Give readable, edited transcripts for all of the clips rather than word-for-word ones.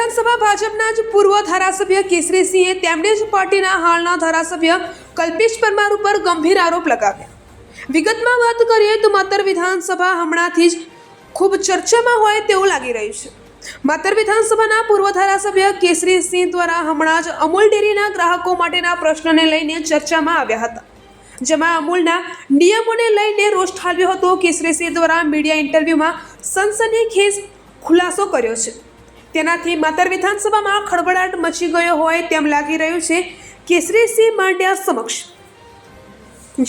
વિધાનસભા ભાજપના જ પૂર્વ ધારાસભ્ય કેસરીસિંહે તેમની જ પાર્ટીના હાલના ધારાસભ્ય કલ્પેશ પરમાર ઉપર ગંભીર આરોપ લગાવ્યા। વિગતમાં વાત કરીએ તો માતર વિધાનસભા હમણાંથી જ ખૂબ ચર્ચામાં હોય તેવું લાગી રહ્યું છે। માતર વિધાનસભાના પૂર્વ ધારાસભ્ય કેસરીસિંહ દ્વારા હમણાં જ અમૂલ ડેરીના ગ્રાહકો માટેના પ્રશ્નને લઈને ચર્ચામાં આવ્યા હતા, જેમાં અમૂલના નિયમોને લઈને રોષ ઠાલવ્યો હતો। કેસરીસિંહ દ્વારા મીડિયા ઇન્ટરવ્યુમાં સનસનીખેજ ખુલાસો કર્યો છે, તેનાથી માતર વિધાનસભામાં ખળભળાટ મચી ગયો હોય તેમ લાગી રહ્યું છે। કેસરીસિંહ માંડ્યા સમક્ષ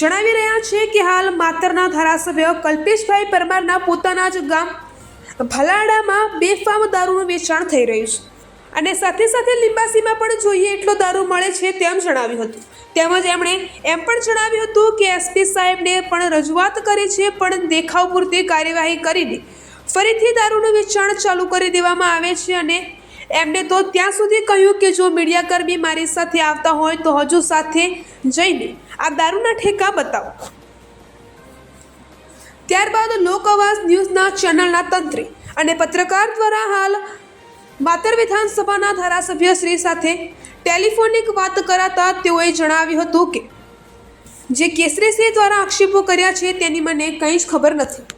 જણાવી રહ્યા છે કે હાલ માતરના ધારાસભ્ય કલ્પેશભાઈ પરમારના પોતાના જ ગામ ભલાડામાં બેફામ દારૂનું વેચાણ થઈ રહ્યું છે અને સાથે સાથે લિંબાસીમાં પણ જોઈએ એટલો દારૂ મળે છે તેમ જણાવ્યું હતું। તેમજ એમણે એમ પણ જણાવ્યું હતું કે એસપી સાહેબને પણ રજૂઆત કરી છે, પણ દેખાવ પૂરતી કાર્યવાહી કરીને ફરીથી દારૂનું વેચાણ ચાલુ કરી દેવામાં આવે છે અને એમને તો ત્યાં સુધી કહ્યું કે જો મીડિયાકર્મી મારી સાથે આવતા હોય તો હજુ સાથે જઈને આ દારૂના ઠેકા બતાવો। ત્યારબાદ લોક અવાજ ન્યૂઝના ચેનલના તંત્રી અને પત્રકાર દ્વારા હાલ માતર વિધાનસભાના ધારાસભ્ય શ્રી સાથે ટેલિફોનિક વાત કરાતા તેઓએ જણાવ્યું હતું કે જે કેસરીસિંહ દ્વારા આક્ષેપો કર્યા છે તેની મને કંઈ જ ખબર નથી।